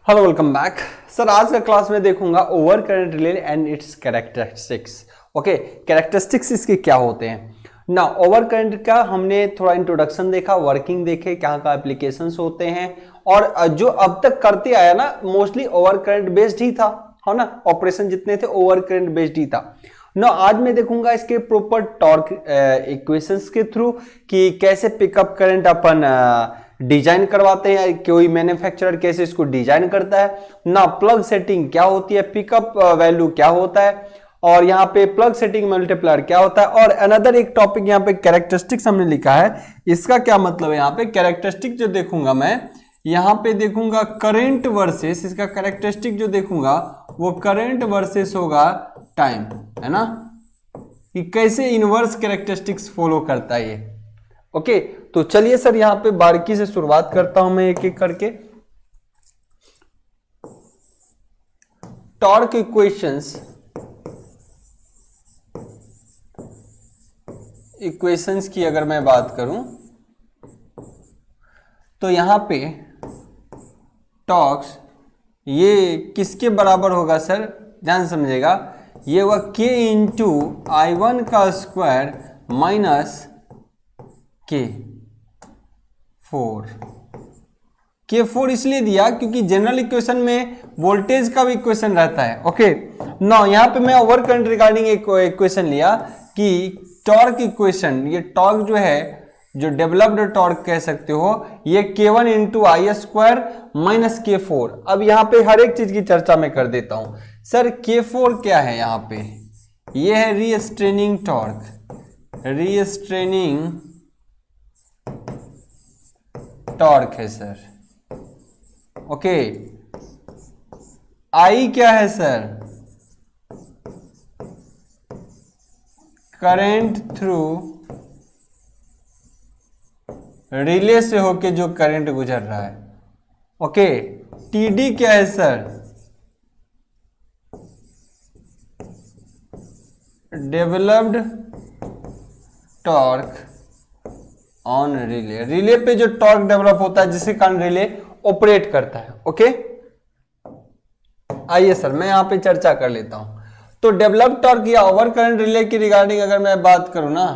Hello welcome back sir. आज का class में देखूंगा over current relay and it's characteristics. Okay, characteristics इसके क्या होते हैं ना। ओवर करंट का हमने थोड़ा इंट्रोडक्शन देखा, वर्किंग देखे, क्या क्या एप्लीकेशंस होते हैं, और जो अब तक करते आया ना मोस्टली ओवर करंट बेस्ड ही था, है ना। ऑपरेशन जितने थे ओवर करंट बेस्ड ही था ना। आज मैं देखूंगा इसके प्रॉपर टॉर्क इक्वेशंस के थ्रू कि कैसे पिकअप करंट अपन डिजाइन करवाते हैं, कोई मैन्युफैक्चरर कैसे इसको डिजाइन करता है ना। प्लग सेटिंग क्या होती है, पिकअप वैल्यू क्या होता है, और यहाँ पे प्लग सेटिंग मल्टीप्लायर क्या होता है, और अनदर एक टॉपिक यहाँ पे कैरेक्टरिस्टिक्स हमने लिखा है, इसका क्या मतलब है। यहाँ पे कैरेक्टरिस्टिक जो देखूंगा मैं, यहाँ पे देखूंगा करंट वर्सेस, इसका कैरेक्टरिस्टिक जो देखूंगा वो करंट वर्सेस होगा टाइम, है ना, कि कैसे इनवर्स कैरेक्टरिस्टिक्स फॉलो करता है ये। ओके, तो चलिए सर यहां पे बारीकी से शुरुआत करता हूं मैं एक एक करके। टॉर्क इक्वेशंस की अगर मैं बात करूं तो यहां पे टॉर्क्स ये किसके बराबर होगा सर, ध्यान समझेगा। ये हुआ k इंटू I1 का स्क्वायर माइनस K4 इसलिए दिया क्योंकि जनरल इक्वेशन में वोल्टेज का भी इक्वेशन रहता है। ओके नो, यहां पे मैं ओवर करंट रिगार्डिंग एक इक्वेशन लिया कि टॉर्क इक्वेशन, ये टॉर्क जो है, जो डेवलप्ड टॉर्क कह सकते हो, ये K1 इंटू आई स्क्वायर माइनस K4। अब यहां पे हर एक चीज की चर्चा मैं कर देता हूं। सर K4 क्या है, यहां पे ये है रीस्ट्रेनिंग टॉर्क, रीस्ट्रेनिंग टॉर्क है सर। ओके, आई क्या है सर, करंट थ्रू रिले से होके जो करंट गुजर रहा है। ओके, टीडी क्या है sir, developed torque on relay, relay पे जो टॉर्क डेवलप होता है जिसके कारण रिले ऑपरेट करता है। ओके, आइए सर मैं यहां पे चर्चा कर लेता हूं। तो डेवलप टॉर्क या ओवर करंट रिले की रिगार्डिंग अगर मैं बात करूं ना,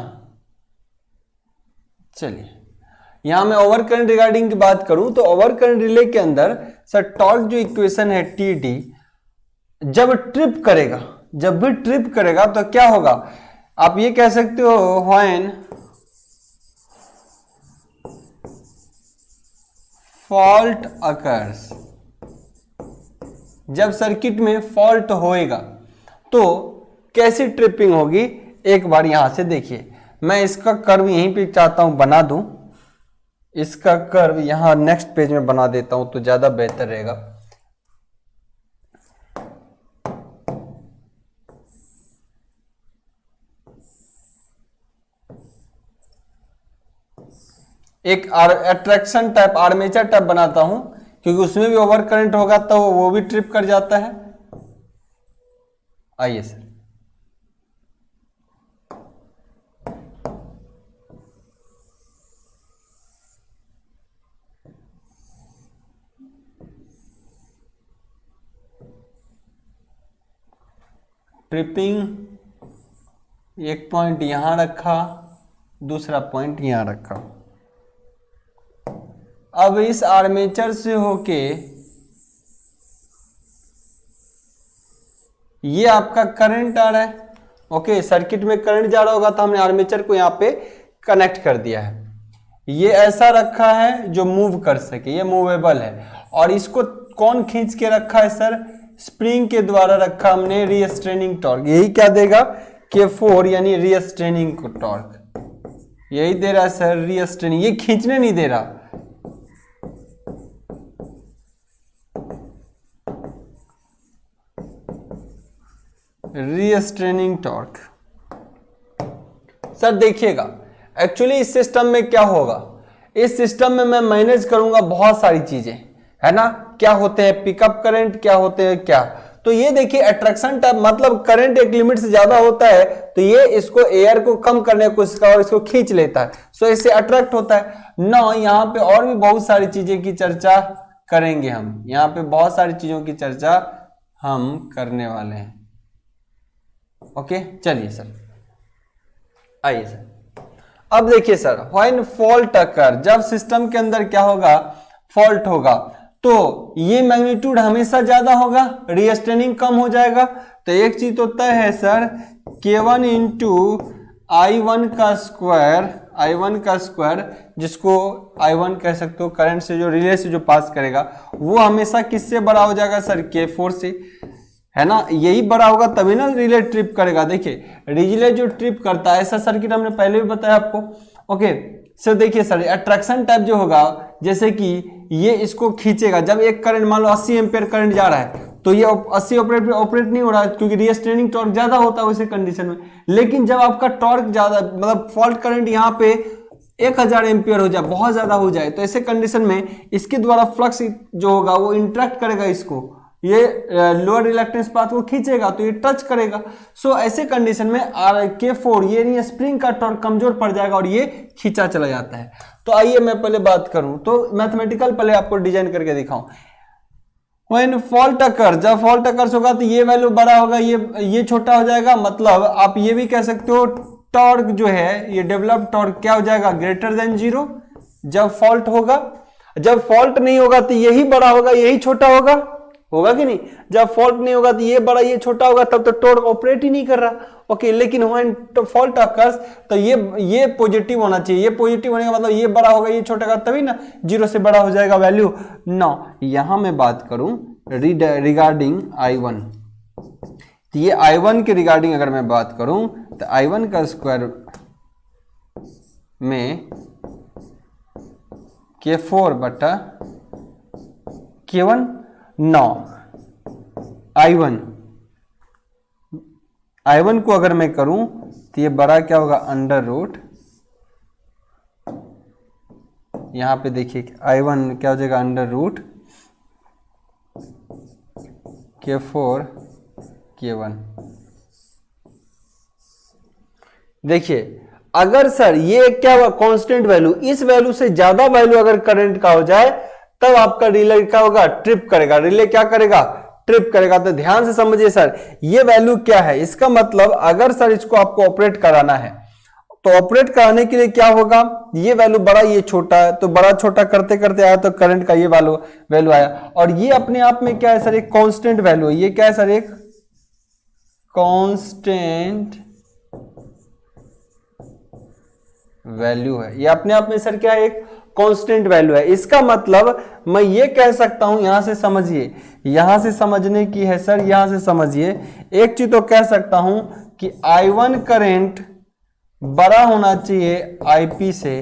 चलिए यहां मैं ओवर करंट रिगार्डिंग की बात करूं तो ओवर करंट रिले के अंदर सर टॉर्क जो इक्वेशन है टीडी, जब ट्रिप करेगा, जब भी ट्रिप करेगा तो क्या होगा, आप ये कह सकते हो व्हेन फॉल्ट अकर्स, जब सर्किट में फॉल्ट होएगा तो कैसी ट्रिपिंग होगी, एक बार यहां से देखिए। मैं इसका कर्व यहीं पे चाहता हूं बना दूं, इसका कर्व यहां नेक्स्ट पेज में बना देता हूं तो ज्यादा बेहतर रहेगा। एक अट्रैक्शन टाइप, आर्मेचर टाइप बनाता हूं क्योंकि उसमें भी ओवर करंट होगा तो वो भी ट्रिप कर जाता है। आइए सर, ट्रिपिंग एक पॉइंट यहां रखा, दूसरा पॉइंट यहां रखा। अब इस आर्मेचर से होके ये आपका करंट आ रहा है। ओके, सर्किट में करंट जा रहा होगा तो हमने आर्मेचर को यहां पे कनेक्ट कर दिया है। ये ऐसा रखा है जो मूव कर सके, ये मूवेबल है। और इसको कौन खींच के रखा है सर, स्प्रिंग के द्वारा रखा हमने रीस्ट्रेनिंग टॉर्क। यही क्या देगा, K4 यानी रीस्ट्रेनिंग टॉर्क, यही दे रहा है सर रीस्ट्रेनिंग, ये खींचने नहीं दे रहा। रीस्ट्रेनिंग टॉर्क सर देखिएगा, एक्चुअली इस सिस्टम में क्या होगा, इस सिस्टम में मैं मैनेज करूंगा बहुत सारी चीजें, है ना। क्या होते हैं पिकअप करंट, क्या होते हैं क्या, तो ये देखिए अट्रैक्शन टाइप, मतलब करंट एक लिमिट से ज्यादा होता है तो ये इसको एयर को कम करने की कोशिश और इसको खींच लेता है, सो इससे अट्रैक्ट होता है ना। यहाँ पे और भी बहुत सारी चीजें की चर्चा करेंगे हम। यहाँ पे बहुत सारी चीजों की चर्चा हम करने वाले हैं। ओके, चलिए सर, आइए सर। अब देखिए सर, व्हेन फॉल्ट अकर, जब सिस्टम के अंदर क्या होगा, फॉल्ट होगा, तो ये मैग्नीट्यूड हमेशा ज्यादा होगा, रीस्ट्रेनिंग कम हो जाएगा। तो एक चीज तो तय है सर, K1 इंटू I1 का स्क्वायर, जिसको I1 कह सकते हो, करंट से जो रिले से जो पास करेगा, वो हमेशा किससे बड़ा हो जाएगा सर, K4 से, है ना। यही बड़ा होगा तभी ना रिले ट्रिप करेगा। देखिए रिले जो ट्रिप करता है, ऐसा सर्किट हमने पहले भी बताया आपको। ओके सर, देखिए सर, अट्रैक्शन टाइप जो होगा, जैसे कि ये इसको खींचेगा, जब एक करंट मान लो 80 एम्पियर करंट जा रहा है, तो ये 80 ऑपरेट नहीं हो रहा है, क्योंकि रीस्ट्रेनिंग टॉर्क ज्यादा होता है वैसे कंडीशन में। लेकिन जब आपका टॉर्क ज्यादा, मतलब फॉल्ट करंट यहाँ पे 1000 एम्पियर हो जाए, बहुत ज्यादा हो जाए, तो ऐसे कंडीशन में इसके द्वारा फ्लक्स जो होगा वो इंटरेक्ट करेगा इसको, ये लोअर रिलक्टेंस पाथ को खींचेगा, तो ये टच करेगा। सो ऐसे कंडीशन में K4 ये स्प्रिंग का टॉर्क कमजोर पड़ जाएगा और ये खींचा चला जाता है। तो आइए मैं पहले बात करूं, तो मैथमेटिकल पहले आपको डिजाइन करके दिखाऊं। व्हेन फॉल्ट अकर, जब फॉल्ट अकर्स होगा तो ये वैल्यू बड़ा होगा, ये छोटा हो जाएगा। मतलब आप ये भी कह सकते हो टॉर्क जो है, ये डेवलप टॉर्क क्या हो जाएगा, ग्रेटर देन 0 जब फॉल्ट होगा। जब फॉल्ट नहीं होगा तो यही बड़ा होगा, यही छोटा होगा कि नहीं। जब फॉल्ट नहीं होगा तो ये बड़ा ये छोटा होगा, तब तो टॉर्क ऑपरेट ही नहीं कर रहा। ओके, लेकिन व्हेन फॉल्ट अकर्स, तो ये पॉजिटिव होना चाहिए, ये पॉजिटिव होने का मतलब ये बड़ा होगा ये छोटा होगा, तभी ना 0 से बड़ा हो जाएगा वैल्यू। नाउ यहां मैं बात करूं रिगार्डिंग I1, तो ये I1 के रिगार्डिंग अगर मैं बात करूं तो I1 का स्क्वायर में K4 बटा K1। नौ I1 को अगर मैं करूं तो ये बड़ा क्या होगा, अंडर रूट, यहां पे देखिए I1 क्या हो जाएगा, अंडर रूट K4 K1। देखिए अगर सर ये क्या हुआ, कांस्टेंट वैल्यू, इस वैल्यू से ज्यादा वैल्यू अगर करंट का हो जाए, तब आपका रिले क्या होगा, ट्रिप करेगा। रिले क्या करेगा, ट्रिप करेगा। तो ध्यान से समझिए सर, ये वैल्यू क्या है, इसका मतलब अगर सर इसको आपको ऑपरेट कराना है, तो ऑपरेट कराने के लिए क्या होगा, ये वैल्यू बड़ा ये छोटा है, तो बड़ा छोटा करते करते आया तो करंट का ये वैल्यू आया। और ये अपने आप में क्या है सर, एक कांस्टेंट वैल्यू है। ये क्या है सर, एक कांस्टेंट वैल्यू है। ये अपने आप में सर क्या है, एक कांस्टेंट वैल्यू है। इसका मतलब मैं ये कह सकता हूं, यहां से समझिए, यहां से समझने की है सर, यहां से समझिए। एक चीज तो कह सकता हूं कि I1 करंट बड़ा होना चाहिए IP से,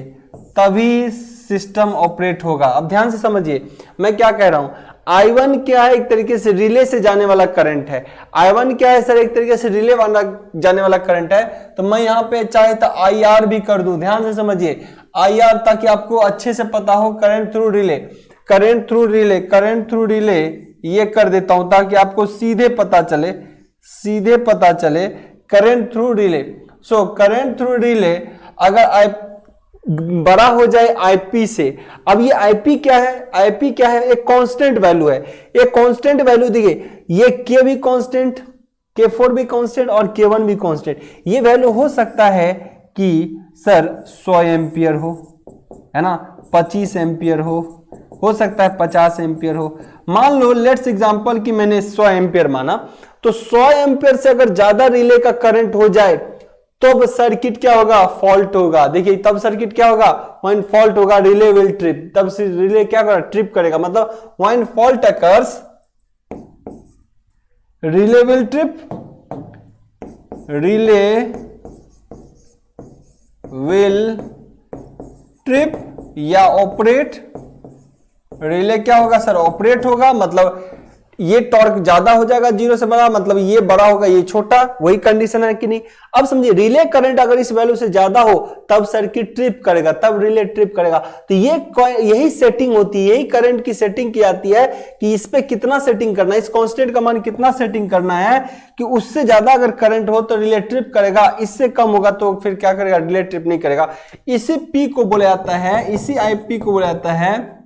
तभी सिस्टम ऑपरेट होगा। अब ध्यान से समझिए मैं क्या कह रहा हूं। I1 क्या है, एक तरीके से रिले से जाने वाला करंट है। I1 क्या है सर, एक तरीके से रिले वाला जाने वाला करंट है। तो मैं यहां पे चाहे तो IR भी कर दूं, ध्यान से समझिए IR, ताकि आपको अच्छे से पता हो। Current through relay, current through relay ये कर देता हूं, ताकि आपको सीधे पता चले current through relay. So current through relay अगर बड़ा हो जाए IP से, अब ये IP क्या है, एक कांस्टेंट वैल्यू है। एक कांस्टेंट वैल्यू देखिए, ये K भी कांस्टेंट, K4 भी कांस्टेंट और K1 भी कांस्टेंट। ये वैल्यू हो सकता है कि सर 100 एम्पियर हो, है ना, 25 एम्पियर हो सकता है 50 एम्पियर हो। मान लो लेट्स एग्जांपल कि मैंने 100 एम्पियर माना, तो 100 एम्पियर से अगर ज्यादा रिले का करंट हो जाए तो सर्किट क्या होगा, फॉल्ट होगा। देखिए तब सर्किट क्या होगा, व्हेन फॉल्ट होगा रिले विल ट्रिप, तब से रिले क्या करेगा, ट्रिप करेगा। मतलब when fault occurs relay will trip, relay will trip या ऑपरेट। रिले क्या होगा सर, ऑपरेट होगा। मतलब ये टॉर्क ज्यादा हो जाएगा 0 से बड़ा, मतलब ये बड़ा होगा ये छोटा, वही कंडीशन है कि नहीं। अब समझिए रिले करंट अगर इस वैल्यू से ज्यादा हो तब सर्किट ट्रिप करेगा, तब रिले ट्रिप करेगा। तो यही सेटिंग होती है, यही करंट की सेटिंग की जाती है कि इस पे कितना सेटिंग करना है, इस कांस्टेंट का मान कितना सेटिंग करना है कि उससे ज्यादा अगर करंट हो तो रिले ट्रिप करेगा, इससे कम होगा तो फिर क्या करेगा, रिले ट्रिप नहीं करेगा। इसी P को बोला जाता है, इसी IP को बोला जाता है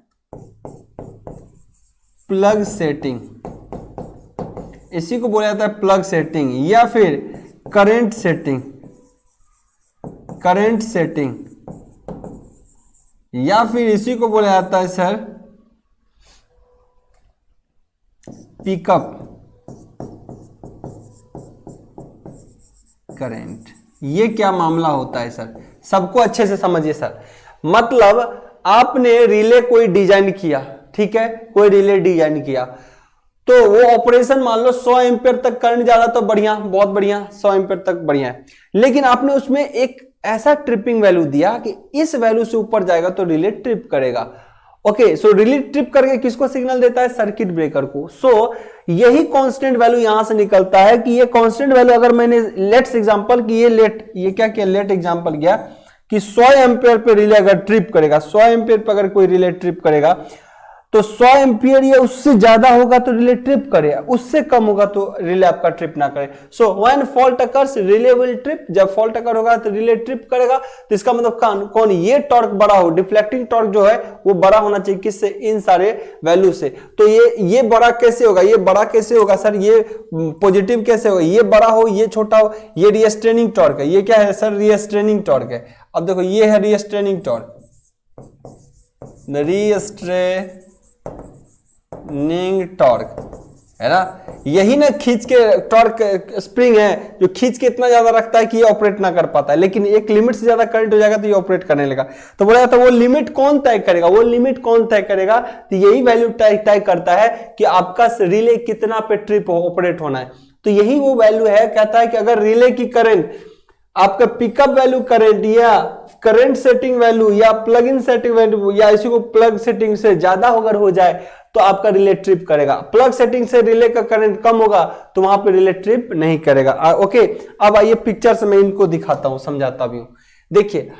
प्लग सेटिंग, इसी को बोला जाता है प्लग सेटिंग, या फिर करंट सेटिंग, करंट सेटिंग, या फिर इसी को बोला जाता है सर पिकअप करंट। ये क्या मामला होता है सर, सबको अच्छे से समझिए सर। मतलब आपने रिले कोई डिजाइन किया, ठीक है, कोई रिले डिजाइन किया, तो वो ऑपरेशन मान लो 100 एम्पियर तक करंट जा रहा, तो बढ़िया, बहुत बढ़िया, 100 एम्पियर तक बढ़िया है। लेकिन आपने उसमें एक ऐसा ट्रिपिंग वैल्यू दिया कि इस वैल्यू से ऊपर जाएगा तो रिले ट्रिप करेगा। ओके, सो रिले ट्रिप करके किसको सिग्नल देता है, सर्किट ब्रेकर को। सो यही कांस्टेंट वैल्यू यहां से निकलता है कि ये कांस्टेंट वैल्यू, अगर मैंने लेट्स एग्जांपल कि ये क्या किया, लेट एग्जांपल किया कि 100 एम्पियर पे रिले अगर ट्रिप करेगा, 100 एम्पियर पे अगर कोई रिले ट्रिप करेगा तो 100 एम्पियर या उससे ज्यादा होगा तो रिले ट्रिप करे, उससे कम होगा तो रिले आपका ट्रिप ना करे। So when fault occurs relay will trip, जब फॉल्ट अकर होगा तो रिले ट्रिप करेगा। तो इसका मतलब कौन, ये टॉर्क बड़ा हो, डिफ्लेक्टिंग टॉर्क जो है वो बड़ा होना चाहिए, किससे, इन सारे वैल्यू से। तो ये बड़ा कैसे होगा, ये बड़ा कैसे होगा सर, ये पॉजिटिव कैसे होगा, ये बड़ा हो ये छोटा हो, ये रिस्ट्रेनिंग टॉर्क है। ये क्या है सर, रिस्ट्रेनिंग टॉर्क है। अब देखो ये है रिस्ट्रेनिंग टॉर्क, रिस्ट्रेनिंग टॉर्क है ना, यही ना खींच के टॉर्क स्प्रिंग है जो खींच के इतना ज्यादा रखता है कि ये ऑपरेट ना कर पाता है, लेकिन एक लिमिट से ज्यादा करंट हो जाएगा तो ये ऑपरेट करने लगा। तो बोला जाता है वो लिमिट कौन तय करेगा, वो लिमिट कौन तय करेगा, तो यही वैल्यू तय करता है कि आपका रिले कितना पे ट्रिप ऑपरेट होना है। तो यही वो वैल्यू है, कहता है कि अगर रिले की करंट आपका पिकअप वैल्यू करंट या करंट सेटिंग वैल्यू या प्लग इन सेटिंग वैल्यू या इसी को प्लग सेटिंग से ज्यादा अगर हो जाए तो आपका रिले ट्रिप करेगा। प्लग सेटिंग से रिले का करंट कम होगा तो वहां पे रिले ट्रिप नहीं करेगा। ओके, अब आइए पिक्चर से मैं इनको दिखाता हूं, समझाता भी हूं। देखिए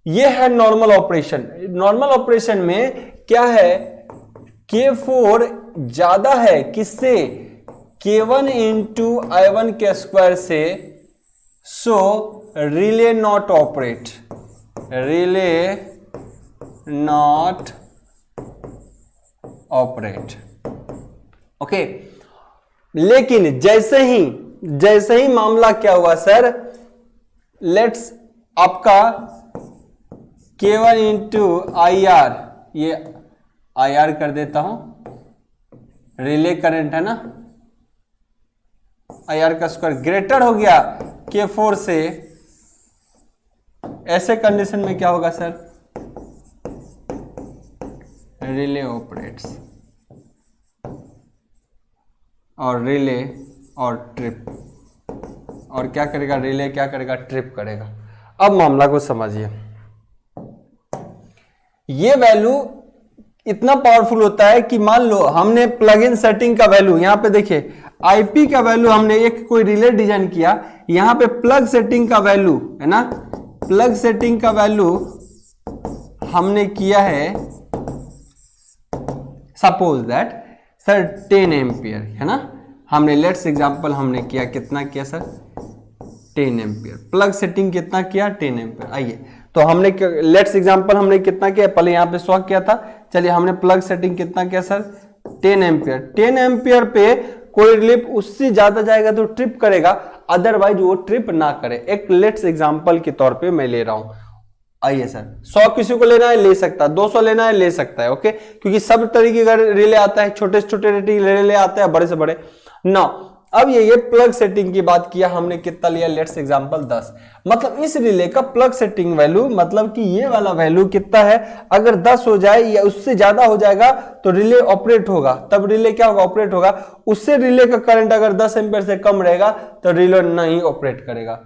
ये है नॉर्मल ऑपरेशन। नॉर्मल ऑपरेशन में क्या है, K4 ज्यादा है किससे, K1 इंटू I1 के स्क्वायर से। So relay not operate, relay not operate. Okay, लेकिन जैसे ही मामला क्या हुआ सर, लेट्स आपका K1 इंटू IR, ये IR कर देता हूं, रिले करंट है ना, IR का स्क्वायर ग्रेटर हो गया K4 से। ऐसे कंडीशन में क्या होगा सर, रिले ऑपरेट्स और रिले और ट्रिप, और क्या करेगा, रिले क्या करेगा, ट्रिप करेगा। अब मामला को समझिए, ये वैल्यू इतना पावरफुल होता है कि मान लो हमने प्लग इन सेटिंग का वैल्यू, यहां पे देखिए आईपी का वैल्यू, हमने एक कोई रिले डिजाइन किया, यहां पे प्लग सेटिंग का वैल्यू है ना, प्लग सेटिंग का वैल्यू हमने किया है सपोज दैट सर 10 एम्पियर है ना, हमने लेट्स एग्जांपल हमने किया, कितना किया सर, 10 एम्पियर। प्लग सेटिंग कितना किया, 10 एम्पियर। आइए तो हमने लेट्स एग्जांपल हमने कितना किया, पहले यहां पे 100 किया था, चलिए हमने प्लग सेटिंग कितना किया सर, 10 एम्पियर। 10 एम्पियर पे कोई रिले उससे ज्यादा जाएगा तो ट्रिप करेगा, अदरवाइज वो ट्रिप ना करे। एक लेट्स एग्जांपल के तौर पे मैं ले रहा हूं, आइए सर 100 किसी को लेना है ले सकता है, 200 लेना है ले सकता है। ओके, क्योंकि सब तरीके का रिले आता है, छोटे से छोटे रिले आते हैं, बड़े से बड़े ना। अब ये प्लग सेटिंग की बात किया हमने, कितना लिया, लेट्स एग्जांपल 10। मतलब इस रिले का प्लग सेटिंग वैल्यू, मतलब कि ये वाला वैल्यू कितना है, अगर 10 हो जाए या उससे ज्यादा हो जाएगा तो रिले ऑपरेट होगा। तब रिले क्या होगा, ऑपरेट होगा। उससे रिले का करंट अगर 10 एम्पियर से कम रहेगा तो रिले नहीं ऑपरेट करेगा।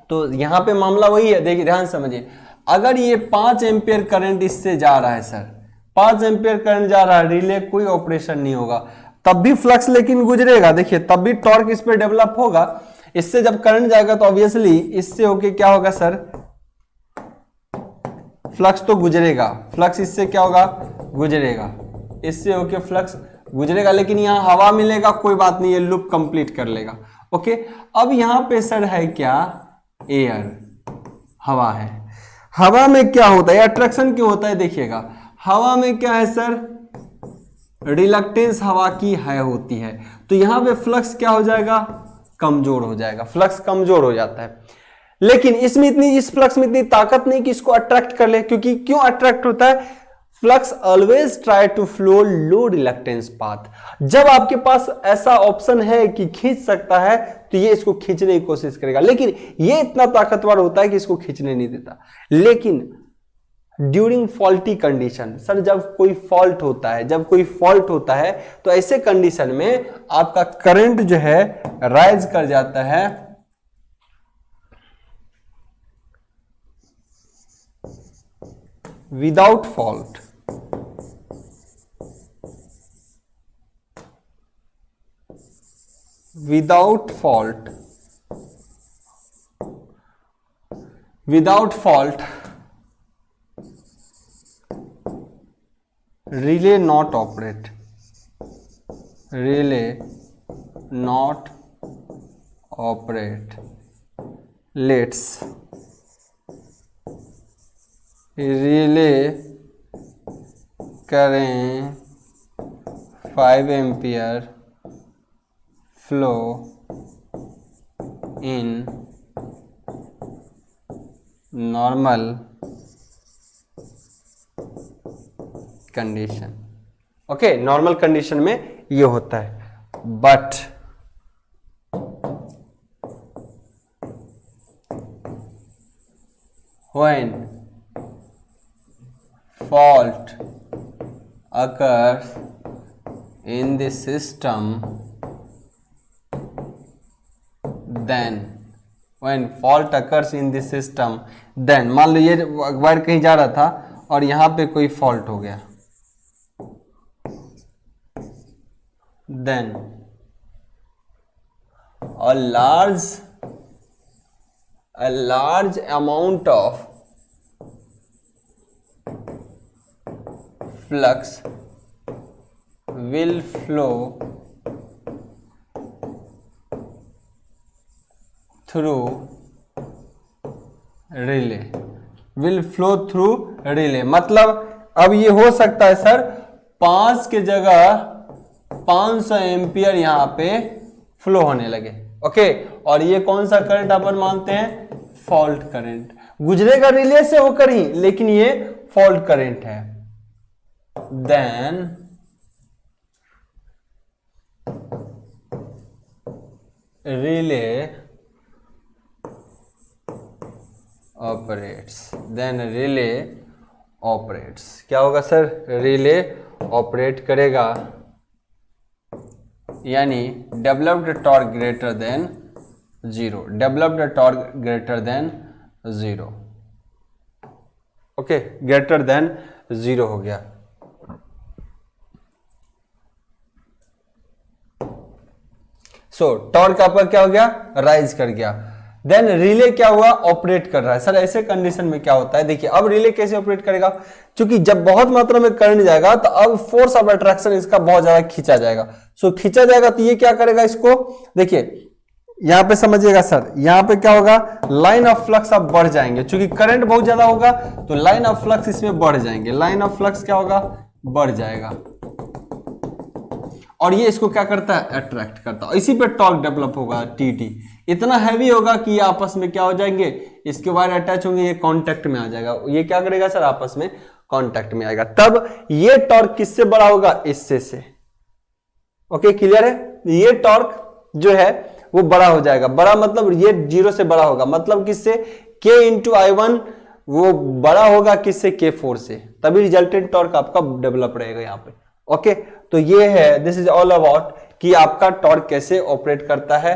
तो यहां पे मामला वही है, देखिए ध्यान समझिए, अगर ये 5 एम्पियर करंट इससे जा रहा है सर, 5 एम्पियर करंट जा रहा है, रिले कोई ऑपरेशन नहीं होगा, तब भी फ्लक्स लेकिन गुजरेगा। देखिए तब भी टॉर्क इस पे डेवलप होगा। इससे जब करंट जाएगा तो ऑब्वियसली इससे होके क्या होगा सर, फ्लक्स तो गुजरेगा, फ्लक्स इससे क्या होगा, गुजरेगा, इससे होके फ्लक्स गुजरेगा, लेकिन यहां हवा मिलेगा, कोई बात नहीं, ये लूप कंप्लीट कर लेगा। ओके, अब यहां पे सर है क्या, एयर, हवा है। हवा में क्या होता है, अट्रैक्शन क्यों होता है, देखिएगा हवा में क्या है सर, रिलक्टेंस हवा की हाई होती है, तो यहां पे फ्लक्स क्या हो जाएगा, कमजोर हो जाएगा, फ्लक्स कमजोर हो जाता है। लेकिन इस फ्लक्स में इतनी ताकत नहीं कि इसको अट्रैक्ट कर ले, क्योंकि क्यों अट्रैक्ट होता है, flux always try to flow low reluctance path. जब आपके पास ऐसा ऑप्शन है कि खींच सकता है तो ये इसको खींचने की कोशिश करेगा, लेकिन ये इतना ताकतवर होता है कि इसको खींचने नहीं देता। लेकिन ड्यूरिंग फॉल्टी कंडीशन, सर जब कोई फॉल्ट होता है तो ऐसे कंडीशन में आपका करंट जो है राइज कर जाता है without fault. Without fault relay not operate, let's relay करें 5 ampere flow in normal condition. Okay, normal condition में ये होता है, but when fault occurs in the system, then when fault occurs in the system then मान लो ये wire कहीं जा रहा था और यहां पे कोई फॉल्ट हो गया, then a large amount of flux will flow through relay। मतलब अब ये हो सकता है सर 5 के जगह 500 एम्पियर यहां पे फ्लो होने लगे। ओके, और ये कौन सा करंट अपन मानते हैं, फॉल्ट करंट, गुजरेगा रिले से होकर ही, लेकिन ये फॉल्ट करंट है। then relay operates, क्या होगा सर, रिले ऑपरेट करेगा, यानी developed torque greater than zero, okay, greater than zero हो गया। सो टॉर्क आपका क्या हो गया, राइज कर गया। देन रिले क्या हुआ, ऑपरेट कर रहा है। सर ऐसे कंडीशन में क्या होता है, देखिए अब रिले कैसे ऑपरेट करेगा, क्योंकि जब बहुत मात्रा में करंट जाएगा तो अब फोर्स ऑफ अट्रैक्शन इसका बहुत ज्यादा खींचा जाएगा। सो खींचा जाएगा तो ये क्या करेगा, इसको देखिए यहां पे समझिएगा सर, यहां पे क्या होगा, लाइन ऑफ फ्लक्स अब बढ़ जाएंगे, क्योंकि करंट बहुत ज्यादा होगा तो लाइन ऑफ फ्लक्स इसमें बढ़ जाएंगे, लाइन ऑफ फ्लक्स क्या होगा, बढ़ जाएगा, और ये इसको क्या करता है, अट्रैक्ट करता है। इसी पे टॉर्क डेवलप होगा, टीटी इतना हैवी होगा कि ये आपस में क्या हो जाएंगे, इसके वायर अटैच होंगे, ये कांटेक्ट में आ जाएगा, ये क्या करेगा सर, आपस में कांटेक्ट में आएगा, तब ये टॉर्क किससे बड़ा होगा, इससे से। ओके, क्लियर है, ये टॉर्क जो है वो बड़ा हो जाएगा, बड़ा मतलब ये 0 से बड़ा होगा, मतलब किससे, K इंटू I1 वो बड़ा होगा किससे, K4 से, तभी रिजल्टेंट टॉर्क आपका डेवलप रहेगा यहाँ पे। ओके, तो ये है, दिस इज ऑल अबाउट कि आपका टॉर्क कैसे ऑपरेट करता है,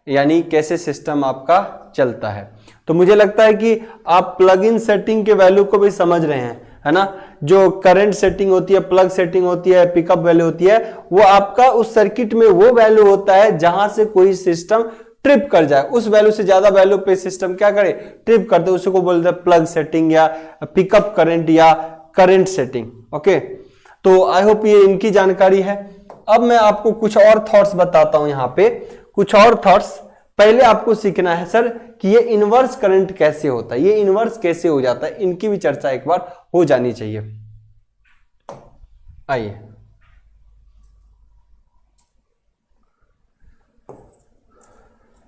यानी कैसे सिस्टम आपका चलता है। तो मुझे लगता है कि आप प्लग इन सेटिंग के वैल्यू को भी समझ रहे हैं, है ना, जो करंट सेटिंग होती है, प्लग सेटिंग होती है, पिकअप वैल्यू होती है, वो आपका उस सर्किट में वो वैल्यू होता है जहां से कोई सिस्टम ट्रिप कर जाए, उस वैल्यू से ज्यादा वैल्यू पे सिस्टम क्या करे, ट्रिप कर दे, उसी को बोलते हैं प्लग सेटिंग या पिकअप करंट या करंट सेटिंग। ओके, तो आई होप ये इनकी जानकारी है। अब मैं आपको कुछ और थॉट्स बताता हूं, यहां पे कुछ और थॉट्स। पहले आपको सीखना है सर कि ये इनवर्स करंट कैसे होता है, ये इनवर्स कैसे हो जाता है, इनकी भी चर्चा एक बार हो जानी चाहिए। आइए,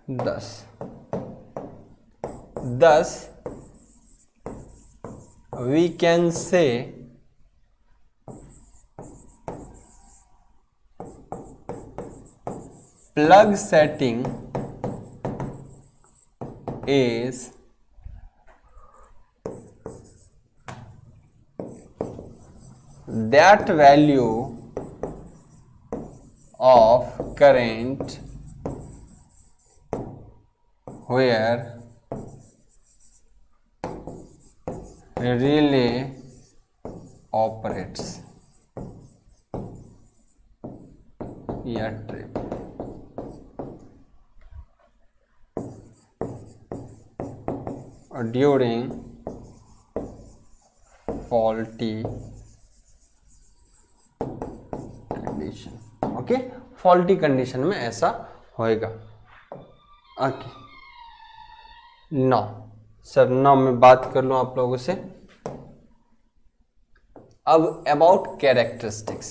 10 we can say plug setting is that value of current where relay operates या trip. during faulty condition, okay, faulty condition में ऐसा होएगा। ओके, नौ सर, नौ में बात कर लूं आप लोगों से। अब अबाउट कैरेक्टरिस्टिक्स,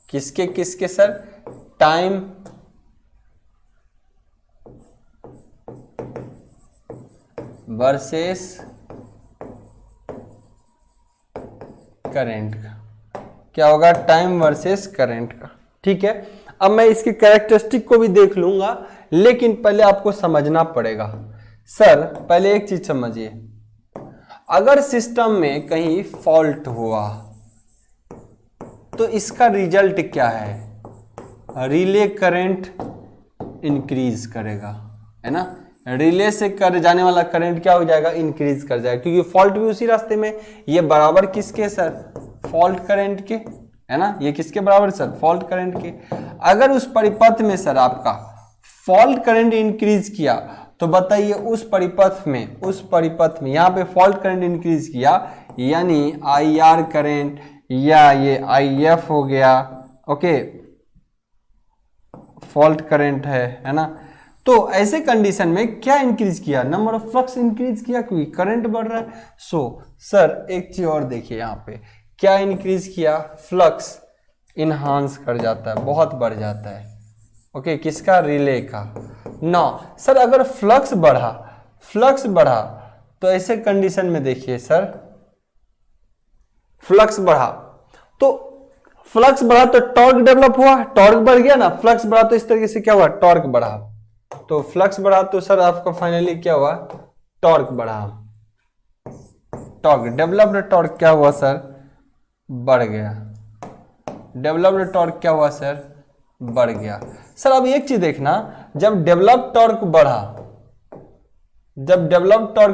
किसके किसके सर? टाइम वर्सेस करंट का। क्या होगा? टाइम वर्सेस करंट का। ठीक है, अब मैं इसके कैरेक्टरिस्टिक को भी देख लूंगा, लेकिन पहले आपको समझना पड़ेगा। सर पहले एक चीज समझिए, अगर सिस्टम में कहीं फॉल्ट हुआ तो इसका रिजल्ट क्या है? रिले करंट इंक्रीज करेगा, है ना। रिले से कर जाने वाला करंट क्या हो जाएगा? इंक्रीज कर जाएगा, क्योंकि फॉल्ट भी उसी रास्ते में। ये बराबर किसके सर? फॉल्ट करंट के, है ना। ये किसके बराबर सर? फॉल्ट करंट के। अगर उस परिपथ में सर आपका फॉल्ट करंट इंक्रीज किया तो बताइए उस परिपथ में यहाँ पे फॉल्ट करंट इंक्रीज किया, यानी IR करंट या ये IF हो गया, ओके, फॉल्ट करंट है ना। तो ऐसे कंडीशन में क्या इंक्रीज किया? नंबर ऑफ फ्लक्स इंक्रीज किया, क्योंकि करंट बढ़ रहा है। सो सर एक चीज और देखिए, यहाँ पे क्या इंक्रीज किया? फ्लक्स इनहांस कर जाता है, बहुत बढ़ जाता है। ओके, किसका? रिले का। ना सर, अगर फ्लक्स बढ़ा तो ऐसे कंडीशन में देखिए सर, फ्लक्स बढ़ा तो टॉर्क डेवलप हुआ, टॉर्क बढ़ गया ना। फ्लक्स बढ़ा तो इस तरीके से क्या हुआ? टॉर्क बढ़ा। तो फ्लक्स बढ़ा तो सर आपका फाइनली क्या हुआ? टॉर्क बढ़ा। टॉर्क डेवलप्ड टॉर्क क्या हुआ सर? बढ़ गया। डेवलप्ड टॉर्क क्या हुआ सर? बढ़ गया। सर अब एक चीज देखना, जब डेवलप टॉर्क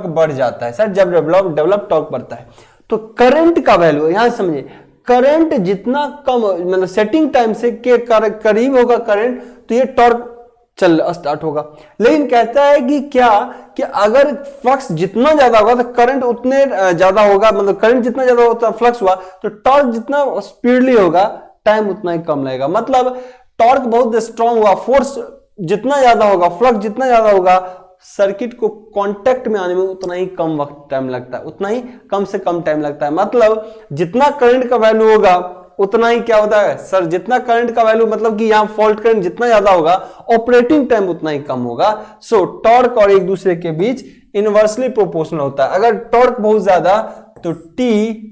बढ़ जाता है सर, जब डेवलप टॉर्क बढ़ता है तो करंट का वैल्यू, यहां समझिए, करंट जितना कम, मतलब सेटिंग टाइम से के करीब होगा करंट, तो ये टॉर्क चल स्टार्ट होगा। लेकिन कहता है कि क्या कि अगर फ्लक्स जितना ज्यादा होगा तो करंट उतने ज्यादा होगा, मतलब करंट जितना ज्यादा होता फ्लक्स हुआ तो टॉर्क जितना स्पीडली होगा टाइम उतना ही कम लगेगा। मतलब टॉर्क बहुत स्ट्रांग हुआ, फोर्स जितना ज्यादा होगा, फ्लक्स जितना ज्यादा होगा, सर्किट को कांटेक्ट में आने में उतना ही कम वक्त टाइम लगता है, उतना ही कम से कम टाइम लगता है। मतलब जितना करंट का वैल्यू होगा उतना ही क्या होता है सर? जितना करंट का वैल्यू, मतलब कि यहां फॉल्ट करंट जितना ज्यादा होगा, ऑपरेटिंग टाइम उतना ही कम होगा। सो टॉर्क और एक दूसरे के बीच इनवर्सली प्रोपोर्शनल होता है। अगर टॉर्क बहुत ज्यादा तो टी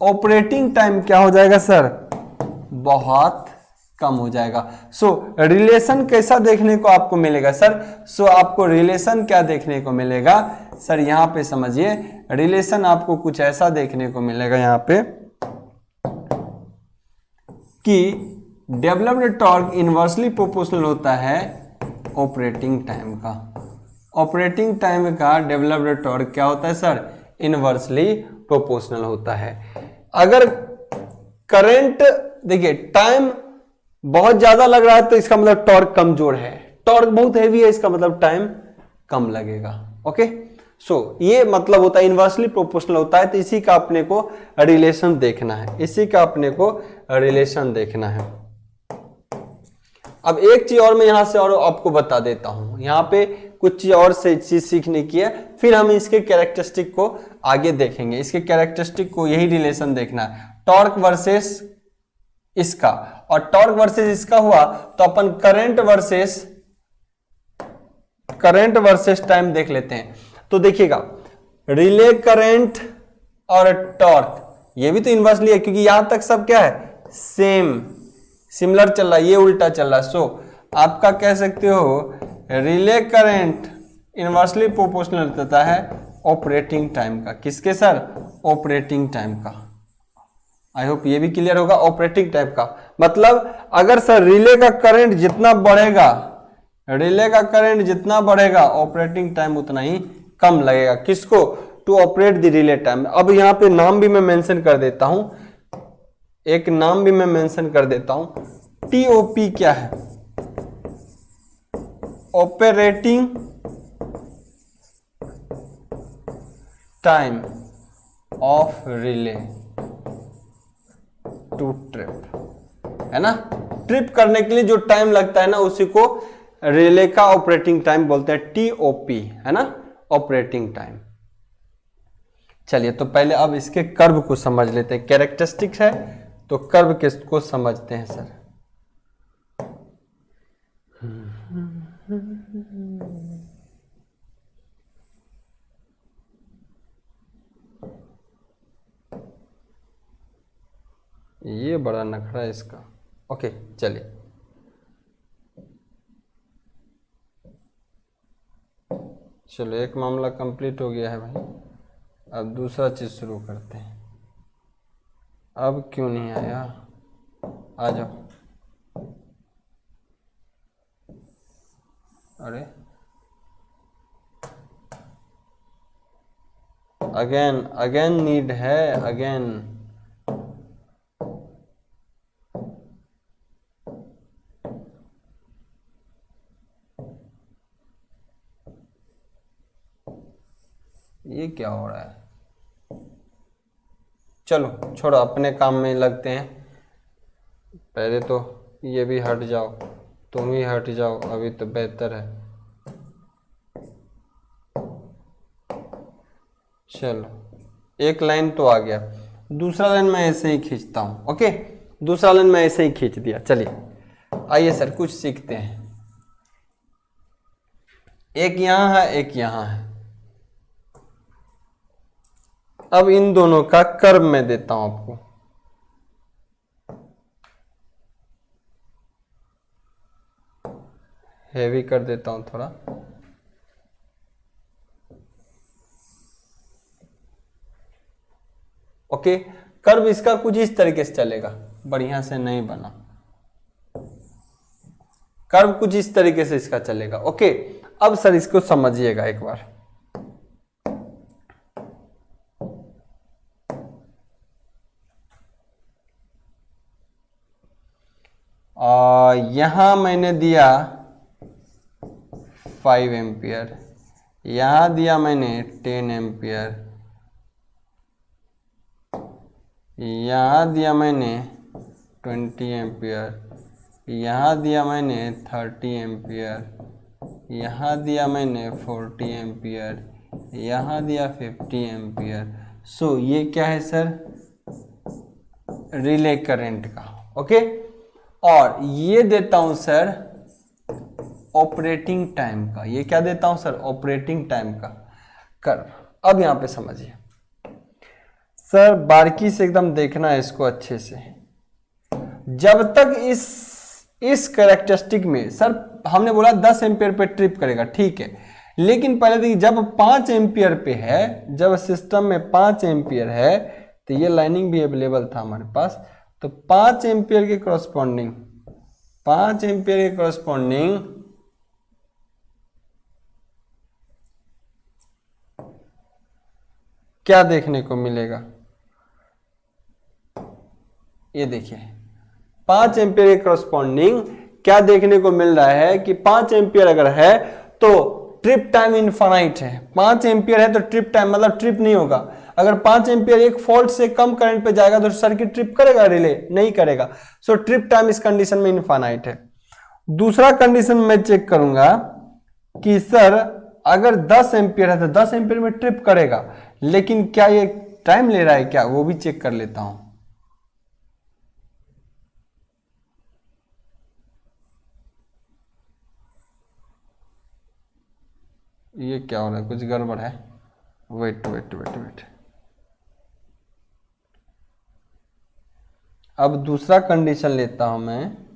ऑपरेटिंग टाइम क्या हो जाएगा सर? बहुत कम हो जाएगा। सो रिलेशन कैसा देखने को आपको मिलेगा सर? सो आपको रिलेशन क्या देखने को मिलेगा सर? यहां पे समझिए, रिलेशन आपको कुछ ऐसा देखने को मिलेगा यहां पे कि डेवलप्ड टॉर्क इनवर्सली प्रोपोर्शनल होता है ऑपरेटिंग टाइम का। ऑपरेटिंग टाइम का डेवलप्ड टॉर्क क्या होता है सर? इनवर्सली प्रोपोर्शनल होता है। अगर करंट देखिए टाइम बहुत ज्यादा लग रहा है तो इसका मतलब टॉर्क कमजोर है, टॉर्क बहुत हैवी है इसका मतलब टाइम कम लगेगा। ओके, सो ये मतलब होता है इनवर्सली प्रोपोर्शनल होता है। तो इसी का अपने को रिलेशन देखना है, इसी का अपने को रिलेशन देखना है। अब एक चीज और मैं यहां से और आपको बता देता हूं, यहां पे कुछ चीज और से चीज सीखने की है, फिर हम इसके कैरेक्टरिस्टिक को आगे देखेंगे। इसके कैरेक्टरिस्टिक को यही रिलेशन देखना है, टॉर्क वर्सेस इसका, और टॉर्क वर्सेस इसका हुआ तो अपन करंट वर्सेस टाइम देख लेते हैं। तो देखिएगा रिले करंट और टॉर्क ये भी तो इन्वर्सली है, क्योंकि यहां तक सब क्या है, सिमिलर चल रहा है, ये उल्टा चल रहा है। सो आपका कह सकते हो रिले करंट इन्वर्सली प्रोपोर्शनल रहता है ऑपरेटिंग टाइम का। किसके सर? ऑपरेटिंग टाइम का। आई होप ये भी क्लियर होगा। ऑपरेटिंग टाइम का मतलब अगर सर रिले का करंट जितना बढ़ेगा ऑपरेटिंग टाइम उतना ही कम लगेगा। किसको? To operate the relay time. अब यहां पे नाम भी मैं मेंशन कर देता हूं, एक नाम भी मैं मेंशन कर देता हूं। टीओपी क्या है? Operating time of relay to trip, है ना। ट्रिप करने के लिए जो टाइम लगता है ना उसी को रिले का ऑपरेटिंग टाइम बोलते हैं, टीओपी, है ना, ऑपरेटिंग टाइम। चलिए तो पहले अब इसके कर्व को समझ लेते हैं। कैरेक्टरिस्टिक्स है तो कर्व किसको समझते हैं सर? ये बड़ा नखरा है इसका। ओके चलिए, चलो एक मामला कंप्लीट हो गया है भाई, अब दूसरा चीज शुरू करते हैं। अब क्यों नहीं आया? आ जाओ। अरे अगेन नीड है, अगेन। ये क्या हो रहा है? चलो छोड़ो, अपने काम में लगते हैं। पहले तो ये भी हट जाओ, तुम ही हट जाओ, अभी तो बेहतर है। चलो एक लाइन तो आ गया, दूसरा लाइन मैं ऐसे ही खींचता हूं। ओके, दूसरा लाइन मैं ऐसे ही खींच दिया। चलिए आइए सर कुछ सीखते हैं। एक यहां है, एक यहां है। अब इन दोनों का कर्व मैं देता हूं आपको। हेवी कर देता हूं थोड़ा। ओके, कर्व इसका कुछ इस तरीके से चलेगा। बढ़िया से नहीं बना कर्व, कुछ इस तरीके से इसका चलेगा। ओके, अब सर इसको समझिएगा एक बार। यहां मैंने दिया 5 एम्पियर, यहां दिया मैंने 10 एम्पियर, यहां दिया मैंने 20 एम्पियर, यहां दिया मैंने 30 एम्पियर, यहां दिया मैंने 40 एम्पियर, यहां दिया 50 एम्पियर। सो ये क्या है सर? रिले करंट का। ओके, और ये देता हूं सर ऑपरेटिंग टाइम का। ये क्या देता हूं सर? ऑपरेटिंग टाइम का कर्व। अब यहां पे समझिए सर, बारीकी से एकदम देखना है इसको अच्छे से। जब तक इस कैरेक्टरिस्टिक में सर हमने बोला 10 एम्पियर पे ट्रिप करेगा, ठीक है, लेकिन पहले देखिए जब 5 एम्पियर पे है, जब सिस्टम में 5 एम्पियर है तो ये लाइनिंग भी अवेलेबल था हमारे पास। तो 5 एम्पियर के कॉरस्पॉन्डिंग क्या देखने को मिलेगा? ये देखिए 5 एम्पियर के कॉरस्पॉन्डिंग क्या देखने को मिल रहा है कि 5 एम्पियर अगर है तो ट्रिप टाइम इनफाइनाइट है। 5 एम्पियर है तो ट्रिप टाइम मतलब ट्रिप नहीं होगा। अगर 5 एम्पियर एक फॉल्ट से कम करंट पे जाएगा तो सर्किट ट्रिप करेगा? रिले नहीं करेगा। सो ट्रिप टाइम इस कंडीशन में इनफाइनाइट है। दूसरा कंडीशन मैं चेक करूंगा, कि सर अगर 10 एम्पियर है तो 10 एम्पियर में ट्रिप करेगा, लेकिन क्या ये टाइम ले रहा है क्या, वो भी चेक कर लेता हूं। ये क्या हो रहा है, कुछ गड़बड़ है। वेट वेट वेट वेट, अब दूसरा कंडीशन लेता हूं मैं।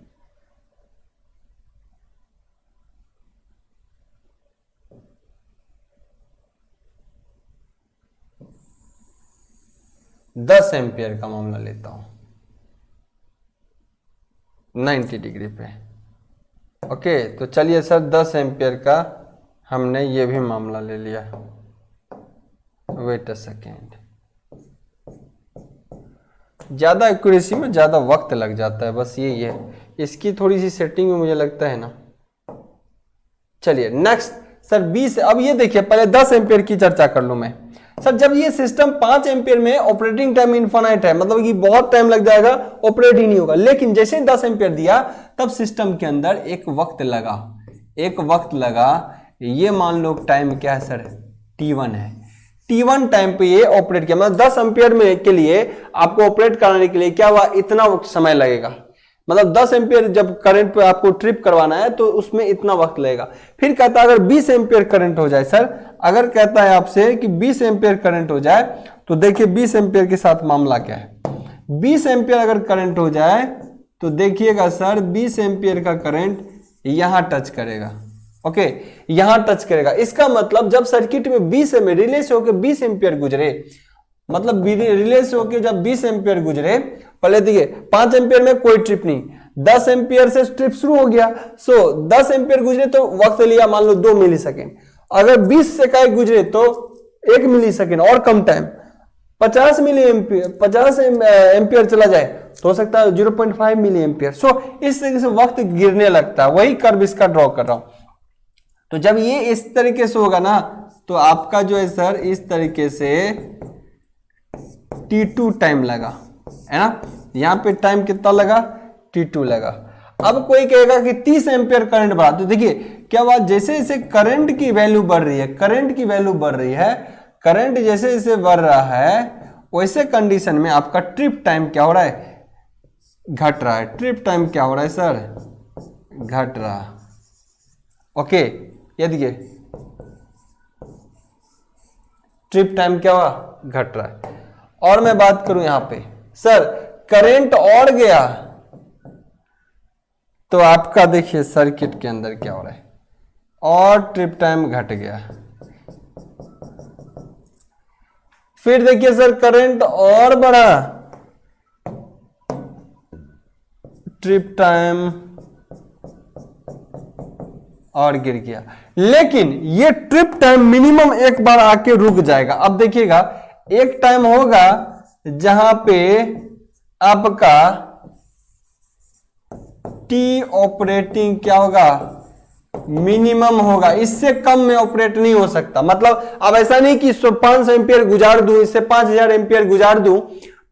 दस एम्पियर का मामला लेता हूं 90 डिग्री पे। ओके, तो चलिए सर 10 एम्पियर का हमने ये भी मामला ले लिया। वेट अ सेकेंड, ज़्यादा एक्यूरेसी में ज़्यादा वक्त लग जाता है, बस यही है, इसकी थोड़ी सी सेटिंग में मुझे लगता है ना। चलिए नेक्स्ट सर 20, अब ये देखिए पहले 10 एम्पियर की चर्चा कर लूँ मैं। सर जब ये सिस्टम 5 एम्पियर में ऑपरेटिंग टाइम इनफाइनाइट है, मतलब कि बहुत टाइम लग जाएगा, ऑपरेट ही नहीं होगा, लेकिन जैसे ही 10 एम्पियर दिया तब सिस्टम के अंदर एक वक्त लगा, ये मान लो टाइम क्या है सर, T1 है। T1 टाइम पे ये ऑपरेट किया, मतलब 10 एम्पियर में के लिए आपको ऑपरेट कराने के लिए क्या हुआ, इतना समय लगेगा, मतलब 10 एम्पियर जब करंट पे आपको ट्रिप करवाना है तो उसमें इतना वक्त लगेगा। फिर कहता है अगर 20 एम्पियर करंट हो जाए, सर अगर कहता है आपसे कि 20 एम्पियर करंट हो जाए, तो देखिए 20 एम्पियर के साथ मामला क्या है। 20 एम्पियर अगर करंट हो जाए तो देखिएगा सर 20 एम्पियर का करंट यहां टच करेगा। ओके, यहां टच करेगा, इसका मतलब जब सर्किट में 20 में रिले से होकर 20 एम्पियर गुजरे, मतलब रिले से होकर जब 20 एम्पियर गुजरे, पहले देखिए 5 एम्पियर में कोई ट्रिप नहीं, 10 एम्पियर से ट्रिप शुरू हो गया, सो 10 एम्पियर गुजरे तो वक्त लिया मान लो 2 मिली सेकेंड, अगर 20 से का गुजरे तो 1 मिली सेकेंड और कम टाइम, 50 मिली एम्पियर 50 एम्पियर चला जाए तो हो सकता है 0.5 मिली एम्पियर। सो इस तरीके से वक्त गिरने लगता है, वही कर्व इसका ड्रॉ कर रहा हूं। तो जब ये इस तरीके से होगा ना, तो आपका जो है सर इस तरीके से T2 टाइम लगा, है ना, यहां पे टाइम कितना लगा, T2 लगा। अब कोई कहेगा कि 30 एम्पियर करंट बढ़ा, तो देखिए क्या बात, जैसे जैसे करंट की वैल्यू बढ़ रही है, करंट जैसे जैसे बढ़ रहा है, वैसे कंडीशन में आपका ट्रिप टाइम क्या हो रहा है, घट रहा है। ट्रिप टाइम क्या हो रहा है सर, घट रहा। ओके, ये देखिए ट्रिप टाइम क्या हुआ, घट रहा है। और मैं बात करूं यहां पे, सर करंट और गया तो आपका देखिए सर्किट के अंदर क्या हो रहा है, और ट्रिप टाइम घट गया। फिर देखिए सर करंट और बढ़ा, ट्रिप टाइम और गिर गया, लेकिन ये ट्रिप टाइम मिनिमम एक बार आके रुक जाएगा। अब देखिएगा एक टाइम होगा जहां पे आपका टी ऑपरेटिंग क्या होगा, मिनिमम होगा, इससे कम में ऑपरेट नहीं हो सकता। मतलब अब ऐसा नहीं कि 500 एम्पियर गुजार दूं, इससे 5000 एम्पियर गुजार दूं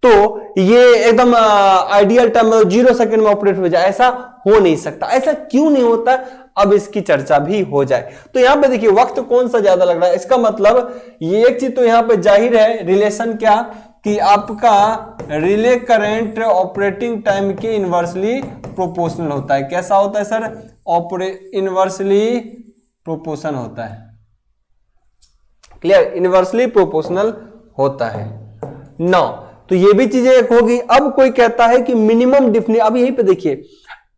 तो ये एकदम आइडियल टाइम 0 सेकंड में ऑपरेट हो जाए, ऐसा हो नहीं सकता। ऐसा क्यों नहीं होता, अब इसकी चर्चा भी हो जाए। तो यहां पे देखिए वक्त कौन सा ज्यादा लग रहा है, इसका मतलब ये एक चीज तो यहां पे जाहिर है, रिलेशन क्या कि आपका रिले करंट ऑपरेटिंग टाइम के इनवर्सली प्रोपोर्शनल होता है। कैसा होता है सर, इनवर्सली प्रोपोर्शनल होता है। क्लियर, इनवर्सली प्रोपोर्शनल होता है। नौ, तो ये भी चीजें एक होगी। अब कोई कहता है कि मिनिमम डिफिनिट, अब यहीं पे देखिए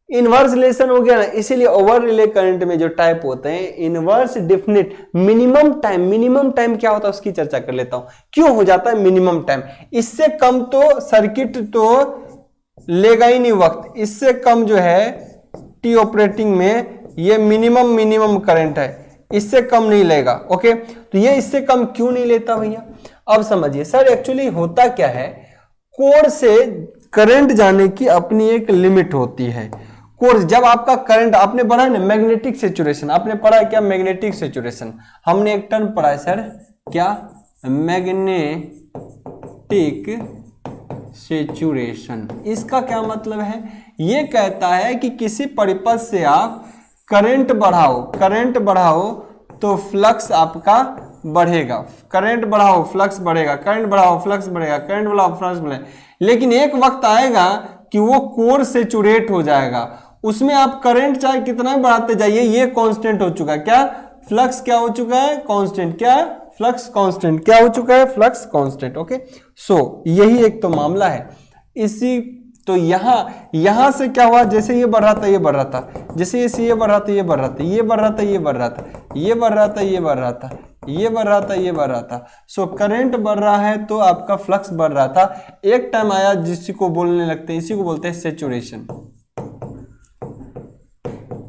इनवर्स रिलेशन हो गया ना, इसीलिए ओवर रिले करंट में जो टाइप होते हैं इनवर्स डिफिनिट, मिनिमम टाइम क्या होता है उसकी चर्चा कर लेता हूं। क्यों हो जाता है मिनिमम टाइम, इससे कम तो सर्किट तो लेगा ही नहीं वक्त, इससे कम जो है टी ऑपरेटिंग में ये मिनिमम करंट है, इससे कम नहीं लेगा। ओके, तो ये इससे कम क्यों नहीं लेता भैया, अब समझिए सर एक्चुअली होता क्या है, कोर से करंट जाने की अपनी एक लिमिट होती है। कोर जब आपका करंट, आपने पढ़ा है ना मैग्नेटिक सेचुरेशन, आपने पढ़ा है क्या मैग्नेटिक सेचुरेशन, हमने एक टर्म पढ़ा है सर क्या, मैग्नेटिक सेचुरेशन। इसका क्या मतलब है, ये कहता है कि किसी परिपथ से आप करंट बढ़ाओ तो फ्लक्स आपका बढ़ेगा। करंट बढ़ाओ फ्लक्स बढ़ेगा, करंट बढ़ाओ फ्लक्स बढ़ेगा, करंट बढ़ाओ फ्लक्स बढ़ेगा। लेकिन एक वक्त आएगा कि वो कोर सैचुरेट हो जाएगा, उसमें आप करंट चाहे कितना भी बढ़ाते जाइए, ये कांस्टेंट हो चुका है। क्या फ्लक्स क्या हो चुका है? कांस्टेंट। क्या फ्लक्स कांस्टेंट क्या हो चुका है? Flux constant. ओके, सो यही एक तो मामला है। इसी तो यहां से क्या हुआ, जैसे ये बढ़ रहा था ये बढ़ रहा था, जैसे ये बढ़ रहा था ये बढ़ रहा था, ये बढ़ रहा था ये बढ़ रहा था, ये बढ़ रहा था ये बढ़ रहा था, ये बढ़ रहा था ये बढ़ रहा था। सो करंट बढ़ रहा है तो आपका फ्लक्स बढ़ रहा था। एक टाइम आया जिसी को बोलने लगते हैं, इसी को बोलते हैं सैचुरेशन।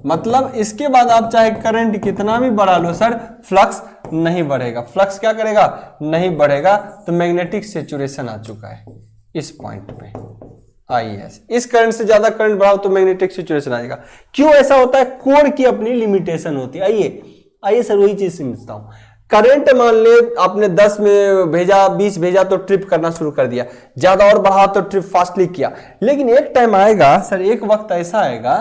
मतलब इसके बाद आप चाहे करंट कितना भी बढ़ा लो सर, फ्लक्स नहीं बढ़ेगा। फ्लक्स क्या करेगा? नहीं बढ़ेगा। तो मैग्नेटिक सैचुरेशन आ चुका है इस पॉइंट पे। आईएस, इस करंट से ज्यादा करंट बढ़ाओ तो मैग्नेटिक सैचुरेशन आएगा। क्यों ऐसा होता है? कोर की अपनी लिमिटेशन होती है। आइए सर वही चीज समझता हूं। करंट मान ले आपने 10 में भेजा, 20 भेजा तो ट्रिप करना शुरू कर दिया, ज्यादा और बढ़ा तो ट्रिप फास्टली किया। लेकिन एक टाइम आएगा सर, एक वक्त ऐसा आएगा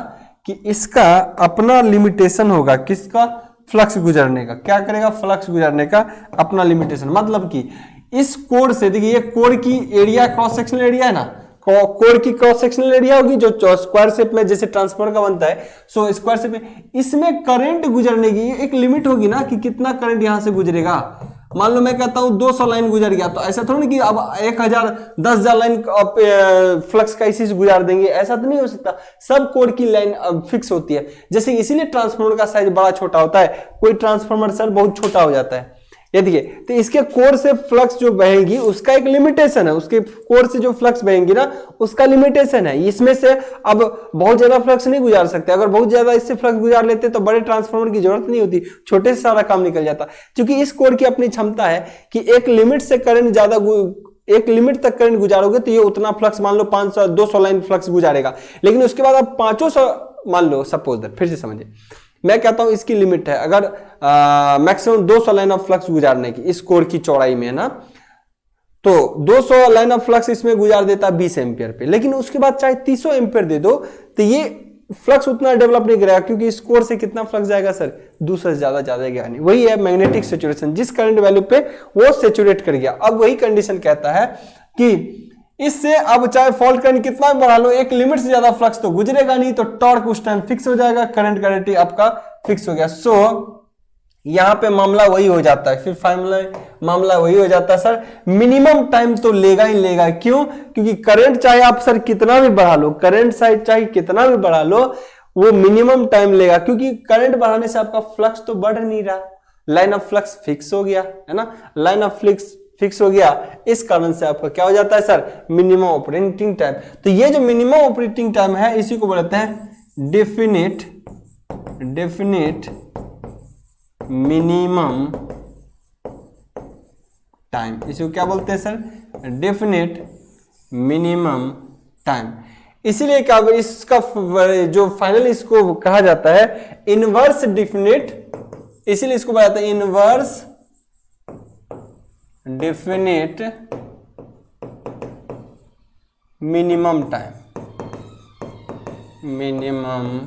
कि इसका अपना लिमिटेशन होगा। किसका? फ्लक्स गुजरने का। क्या करेगा? फ्लक्स गुजरने का अपना लिमिटेशन। मतलब कि इस कोर से, देखिए ये कोर की एरिया, क्रॉस सेक्शनल एरिया है ना, कोर की क्रॉस सेक्शनल एरिया होगी जो स्क्वायर शेप में जैसे ट्रांसफार्मर का बनता है। सो स्क्वायर शेप में इसमें करंट गुजरने की एक लिमिट होगी ना, कि कितना करंट यहां से गुजरेगा। मान लो मैं कहता हूं 200 लाइन गुजर गया, तो ऐसा थोड़ा कि अब 1000 10,000 लाइन फ्लक्स का इसी से गुजार देंगे, ऐसा तो नहीं हो सकता। सब कोर की लाइन फिक्स होती है। जैसे इसीलिए ट्रांसफार्मर का साइज बड़ा छोटा होता है। कोई ट्रांसफार्मर सर बहुत छोटा हो जाता है, ये देखिए। तो इसके कोर से फ्लक्स जो बहेगी उसका एक लिमिटेशन है, उसके कोर से जो फ्लक्स बहेगी ना उसका लिमिटेशन है। इसमें से अब बहुत ज्यादा फ्लक्स नहीं गुजार सकते। अगर बहुत ज्यादा इससे फ्लक्स गुजार लेते तो बड़े ट्रांसफार्मर की जरूरत नहीं होती, छोटे से सारा काम निकल जाता। क्योंकि इस कोर की अपनी क्षमता है कि एक लिमिट से करंट ज्यादा, एक लिमिट तक करंट गुजारोगे तो ये उतना फ्लक्स, मान लो 500 200 लाइन फ्लक्स गुजारेगा। लेकिन उसके बाद आप 500 मान लो, सपोज दैट, फिर से समझिए, मैं कहता हूं इसकी लिमिट है अगर मैक्सिमम 200 लाइन ऑफ फ्लक्स गुजारने की इस कोर की चौड़ाई में ना, तो 200 लाइन ऑफ फ्लक्स इसमें गुजार देता 20 एम्पियर पे। लेकिन उसके बाद चाहे 300 एम्पियर दे दो तो ये फ्लक्स उतना डेवलप नहीं करेगा, क्योंकि इस कोर से कितना फ्लक्स जाएगा सर? 200 से ज्यादा जाएगा नहीं। वही है मैग्नेटिक सैचुरेशन, जिस करंट वैल्यू पे वो सैचुरेट कर गया। अब वही कंडीशन कहता है कि इससे अब चाहे फॉल्ट करंट कितना भी बढ़ा लो, एक लिमिट से ज्यादा फ्लक्स तो गुजरेगा नहीं, तो टॉर्क उस टाइम फिक्स हो जाएगा, करंट कैरेक्टरिस्टिक आपका फिक्स हो गया। सो यहां पे मामला वही हो जाता है, फिर मामला वही हो जाता है सर, मिनिमम टाइम तो लेगा ही लेगा। क्यों? क्योंकि करंट चाहे आप सर कितना भी बढ़ा लो, करंट साइड चाहे कितना भी बढ़ा लो, वो मिनिमम टाइम लेगा। क्योंकि करंट बढ़ाने से आपका फ्लक्स तो बढ़ नहीं रहा, लाइन ऑफ फ्लक्स फिक्स हो गया है ना, लाइन ऑफ फ्लक्स फिक्स हो गया। इस कारण से आपका क्या हो जाता है सर? Minimum operating time. तो ये जो मिनिमम ऑपरेटिंग टाइम है इसी को बोलते हैं डेफिनेट मिनिमम टाइम। इसी को क्या बोलते हैं सर? Definite minimum time. इसीलिए क्या इसका जो फाइनल इसको कहा जाता है इनवर्स डेफिनेट, इसीलिए इसको बोला जाता है inverse definite minimum time. Minimum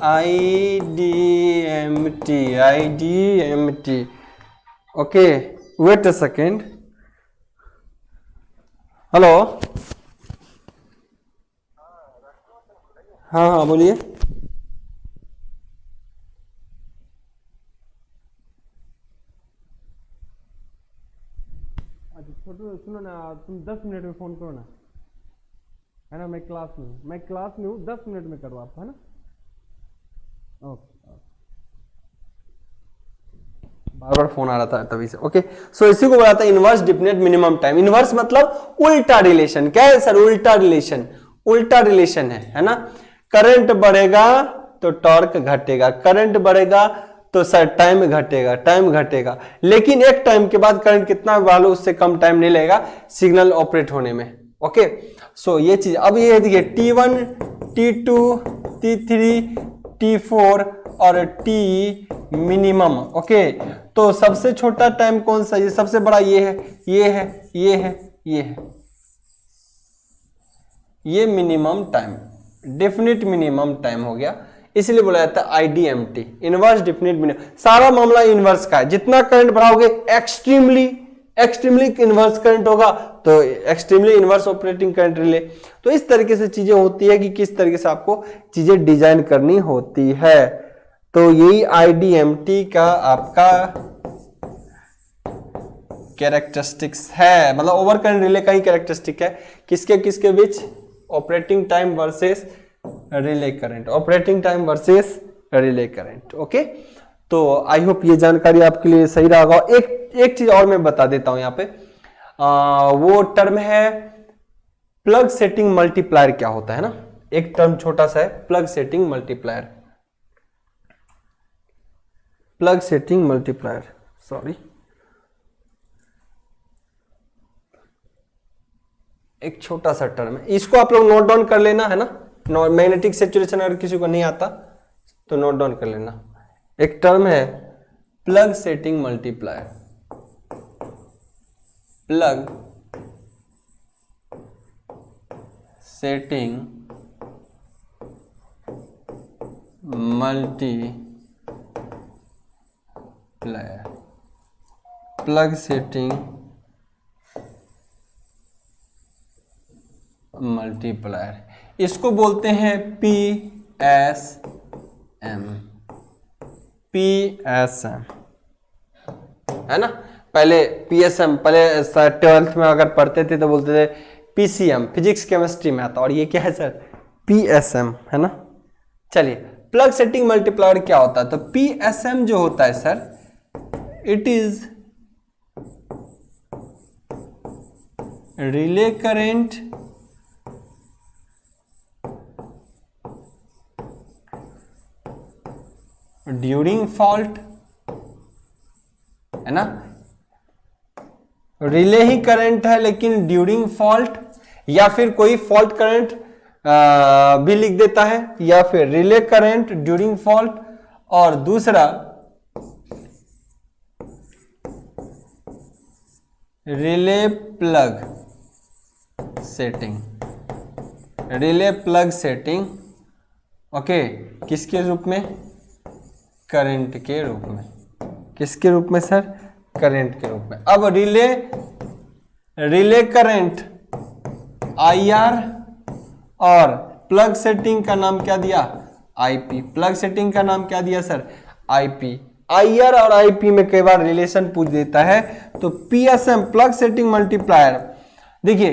IDMT। Okay, wait a second. Hello, हाँ बोलिए। छोटू सुनो ना, तुम 10 मिनट में फोन करो ना, है ना। मैं क्लास में हूँ, 10 मिनट में करो आप, है ना। ओके, बार बार फोन आ रहा था तभी से। ओके, सो इसी को बोला था inverse definite minimum time. Inverse मतलब उल्टा रिलेशन। क्या है सर? उल्टा रिलेशन है ना। करंट बढ़ेगा तो टॉर्क घटेगा, करंट बढ़ेगा तो सर टाइम घटेगा। लेकिन एक टाइम के बाद करंट कितना बढ़ा लो उससे कम टाइम नहीं लगेगा सिग्नल ऑपरेट होने में। ओके, सो ये चीज। अब ये देखिए T1, T2, T3, T4 और T मिनिमम। ओके, तो सबसे छोटा टाइम कौन सा? ये सबसे बड़ा ये है। ये minimum time, definite minimum time हो गया। इसलिए बोला जाता है IDMT, इनवर्स डिफिनिट मिनिमम। सारा मामला इनवर्स का है, जितना करंट बढ़ाओगे एक्सट्रीमली इनवर्स करंट होगा, तो extremely inverse operating current relay. तो इस तरीके से चीजें होती है कि किस तरीके से आपको चीजें डिजाइन करनी होती है। तो यही IDMT का आपका कैरेक्टरिस्टिक्स है, मतलब ओवर करंट रिले का ही कैरेक्टरिस्टिक है। किसके किसके बीच? Operating time versus relay current, operating time versus relay current. Okay, तो आई होप ये जानकारी आपके लिए सही रहा होगा। एक चीज और मैं बता देता हूं यहाँ पे, वो टर्म है प्लग सेटिंग मल्टीप्लायर। क्या होता है ना, एक टर्म छोटा सा है, plug setting multiplier. Plug setting multiplier, sorry, एक छोटा सा टर्म है, इसको आप लोग नोट डाउन कर लेना है ना। मैग्नेटिक सैचुरेशन अगर किसी को नहीं आता तो नोट डाउन कर लेना। एक टर्म है plug setting multiplier, plug setting multiplier, plug setting multiplier, इसको बोलते हैं PSM। PSM है ना, पहले PSM, पहले 12th में अगर पढ़ते थे तो बोलते थे PCM, फिजिक्स केमिस्ट्री में आता, और ये क्या है सर? PSM है ना। चलिए, प्लग सेटिंग मल्टीप्लायर क्या होता है? तो PSM जो होता है sir, it is relay current during fault, है ना। रिले ही करंट है लेकिन ड्यूरिंग फॉल्ट, या फिर कोई फॉल्ट करंट भी लिख देता है, या फिर रिले करंट ड्यूरिंग फॉल्ट, और दूसरा relay plug setting. Relay plug setting, okay, किसके रूप में? करंट के रूप में। किसके रूप में सर? करंट के रूप में। अब रिले करंट IR, और प्लग सेटिंग का नाम क्या दिया? IP। प्लग सेटिंग का नाम क्या दिया सर? IP। IR और IP में कई बार रिलेशन पूछ देता है, तो PSM प्लग सेटिंग मल्टीप्लायर। देखिए,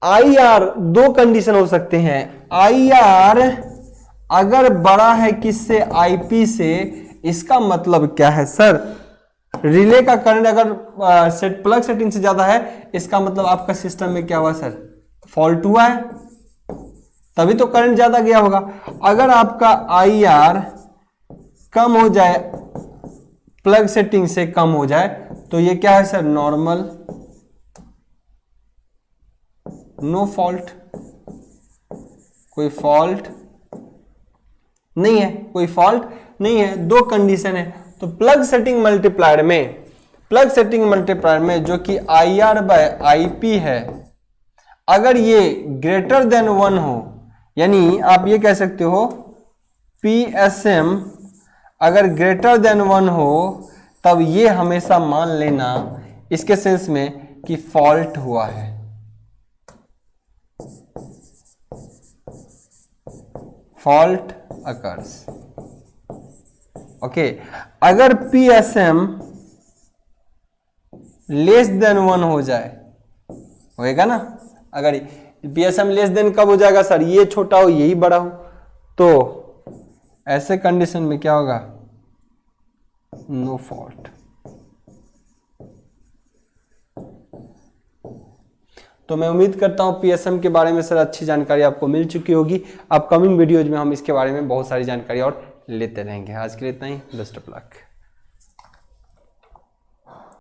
IR दो कंडीशन हो सकते हैं। IR अगर बड़ा है किससे? IP से, इसका मतलब क्या है सर? रिले का करंट अगर प्लग सेटिंग से ज्यादा है, इसका मतलब आपका सिस्टम में क्या हुआ सर? फॉल्ट हुआ है, तभी तो करंट ज्यादा गया होगा। अगर आपका IR कम हो जाए, प्लग सेटिंग से कम हो जाए, तो ये क्या है सर? नॉर्मल, नो फॉल्ट, कोई फॉल्ट नहीं है, कोई फॉल्ट नहीं है। दो कंडीशन है। तो प्लग सेटिंग मल्टीप्लायर में जो कि IR बाय IP है, अगर ये ग्रेटर देन 1 हो, यानी आप ये कह सकते हो PSM अगर ग्रेटर देन 1 हो, तब ये हमेशा मान लेना इसके सेंस में कि फॉल्ट हुआ है। Fault occurs, okay. अगर PSM लेस देन 1 हो जाए, होएगा ना। अगर PSM लेस देन कब हो जाएगा सर? ये छोटा हो, यही बड़ा हो, तो ऐसे कंडीशन में क्या होगा? No fault. तो मैं उम्मीद करता हूं PSM के बारे में सर अच्छी जानकारी आपको मिल चुकी होगी। अपकमिंग वीडियोज में हम इसके बारे में बहुत सारी जानकारी और लेते रहेंगे। आज के लिए इतना ही, बेस्ट ऑफ लक।